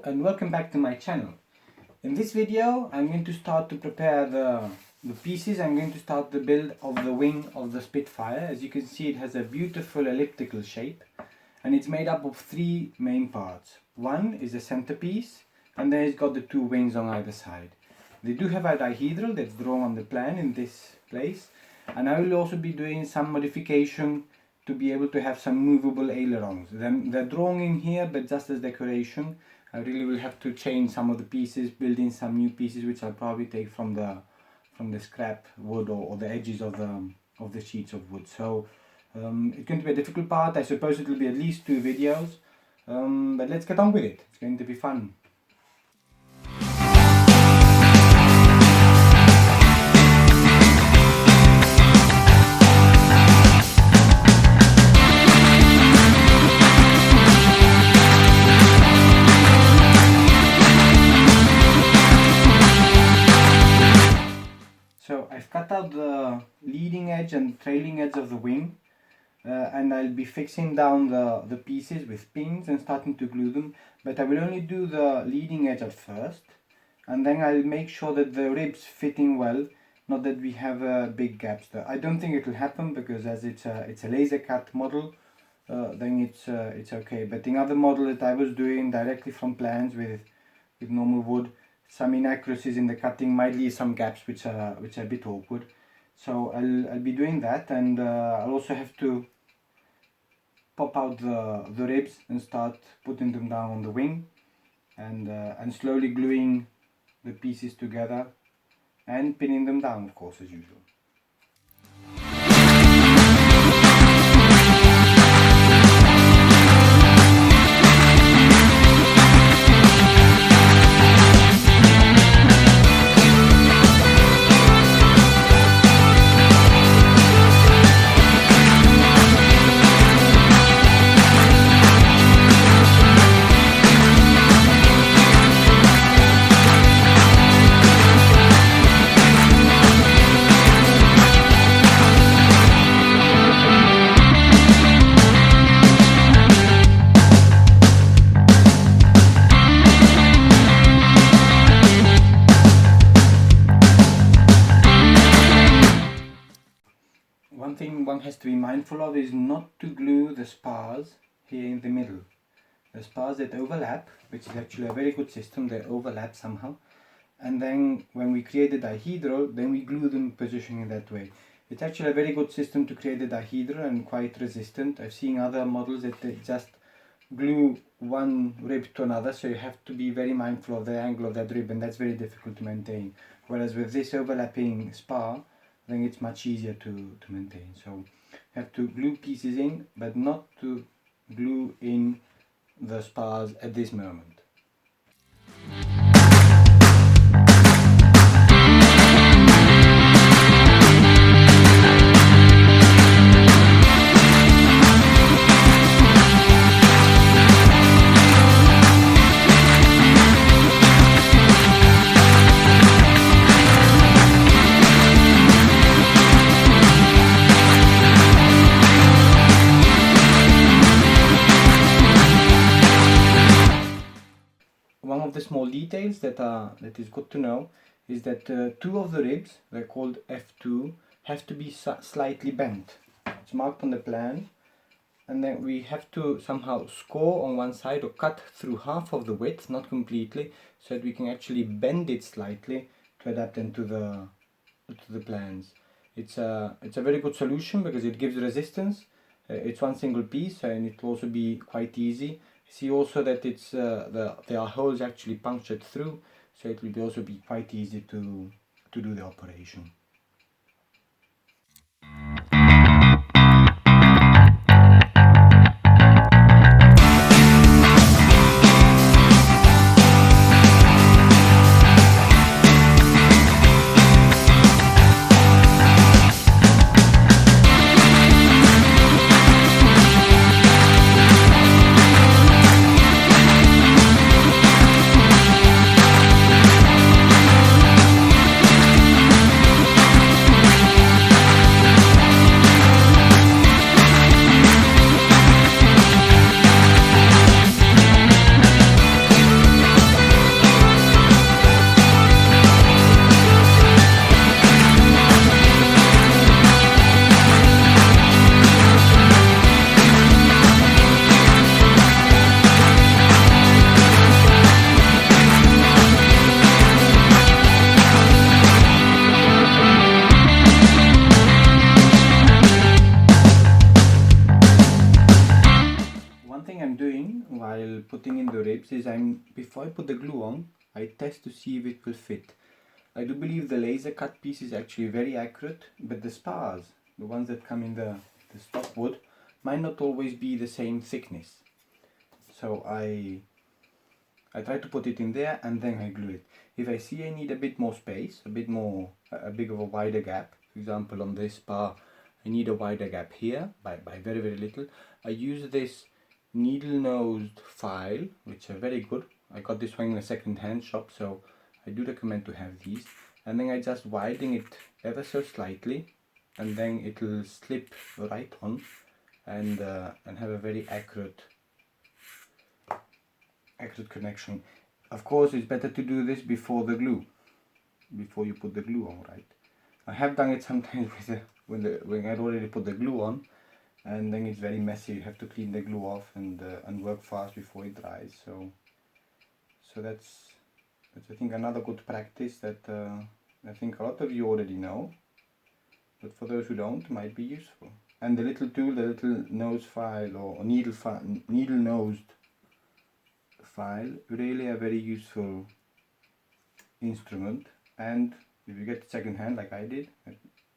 and welcome back to my channel. In this video I'm going to start to prepare the pieces. I'm going to start the build of the wing of the Spitfire. As you can see, it has a beautiful elliptical shape and it's made up of three main parts. One is a centerpiece and then it's got the two wings on either side. They do have a dihedral that's drawn on the plan in this place, and I will also be doing some modification to be able to have some movable ailerons. They're drawn in here, but just as decoration. I really will have to change some of the pieces, build in some new pieces which I'll probably take from the scrap wood or the edges of the sheets of wood. So it's going to be a difficult part. I suppose it will be at least 2 videos, but let's get on with it. It's going to be fun. So I've cut out the leading edge and trailing edge of the wing, and I'll be fixing down the pieces with pins and starting to glue them, but I will only do the leading edge at first, and then I'll make sure that the ribs fitting well, not that we have big gaps there. I don't think it will happen because as it's a laser cut model, then it's okay. But in other models that I was doing directly from plans with normal wood, some inaccuracies in the cutting might leave some gaps which are a bit awkward. So I'll be doing that, and I'll also have to pop out the ribs and start putting them down on the wing, and slowly gluing the pieces together and pinning them down, of course, as usual. One thing one has to be mindful of is not to glue the spars here in the middle. The spars that overlap, which is actually a very good system, they overlap somehow, and then when we create the dihedral, then we glue them positioning that way. It's actually a very good system to create the dihedral and quite resistant. I've seen other models that they just glue one rib to another, so you have to be very mindful of the angle of that rib, and that's very difficult to maintain. Whereas with this overlapping spar, then it's much easier to maintain. So you have to glue pieces in, but not to glue in the spars at this moment. One of the small details that is good to know is that 2 of the ribs, they're called F2, have to be slightly bent. It's marked on the plan, and then we have to somehow score on one side or cut through half of the width, not completely, so that we can actually bend it slightly to adapt them to the plans. It's a very good solution because it gives resistance. It's one single piece, and it will also be quite easy. See also that it's there are holes actually punctured through, so it will also be quite easy to do the operation. putting in the ribs is before I put the glue on, I test to see if it will fit. I do believe the laser cut piece is actually very accurate, but the spars, the ones that come in the stock wood, might not always be the same thickness. So I try to put it in there and then I glue it. If I see I need a bit more space, a bit of a wider gap, for example on this spar I need a wider gap here by very little, I use this needle-nosed file, which are very good. I got this one in a second-hand shop, so I do recommend to have these. And then I just widen it ever so slightly, and then it will slip right on and have a very accurate connection. Of course, it's better to do this before you put the glue on, right? I have done it sometimes with when I'd already put the glue on, and then it's very messy. You have to clean the glue off and work fast before it dries. So that's I think another good practice that I think a lot of you already know, but for those who don't, it might be useful. And the little tool, the little nose file or needle nosed file, really a very useful instrument. And if you get it second hand like I did,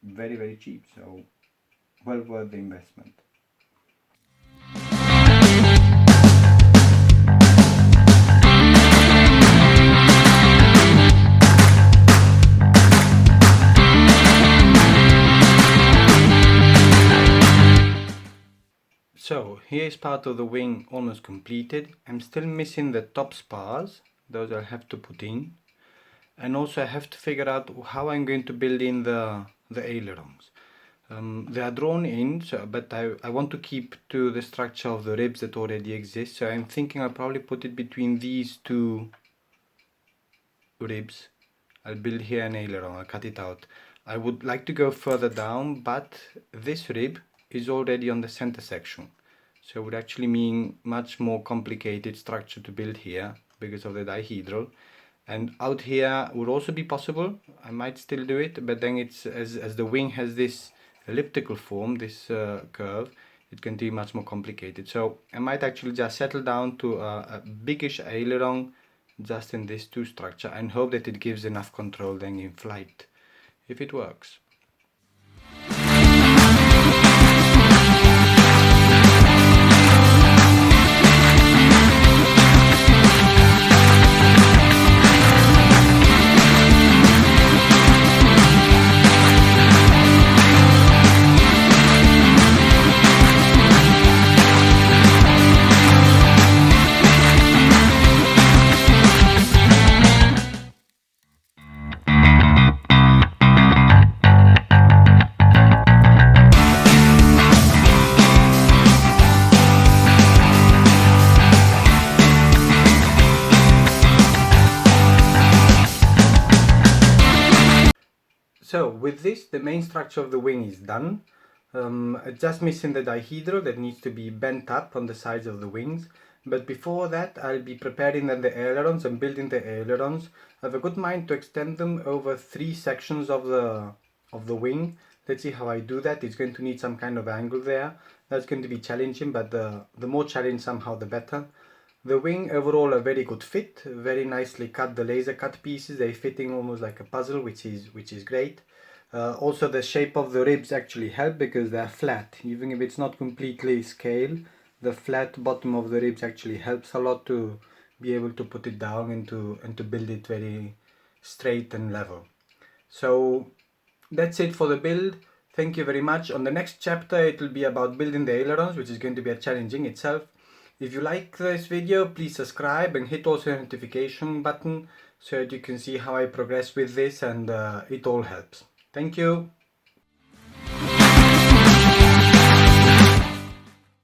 very cheap, so well worth the investment. So here is part of the wing almost completed. I'm still missing the top spars, those I'll have to put in. And also I have to figure out how I'm going to build in the ailerons. They are drawn in, but I want to keep to the structure of the ribs that already exist. So I'm thinking I'll probably put it between these two ribs. I'll build here an aileron, I'll cut it out. I would like to go further down, but this rib is already on the center section. So it would actually mean much more complicated structure to build here because of the dihedral. And out here would also be possible. I might still do it, but then it's as the wing has this elliptical form, this curve, it can be much more complicated. So I might actually just settle down to a biggish aileron just in this two structure and hope that it gives enough control then in flight, if it works. So with this, the main structure of the wing is done. Just missing the dihedral that needs to be bent up on the sides of the wings. But before that, I'll be preparing then the ailerons and building the ailerons. I have a good mind to extend them over 3 sections of the wing. Let's see how I do that. It's going to need some kind of angle there. That's going to be challenging, but the more challenge somehow the better. The wing overall a very good fit, very nicely cut, the laser cut pieces, they're fitting almost like a puzzle, which is great. Also the shape of the ribs actually help because they're flat, even if it's not completely scale, the flat bottom of the ribs actually helps a lot to be able to put it down and to build it very straight and level. So that's it for the build. Thank you very much. On the next chapter it will be about building the ailerons, which is going to be challenging itself. If you like this video, please subscribe and hit also the notification button so that you can see how I progress with this, and it all helps. Thank you.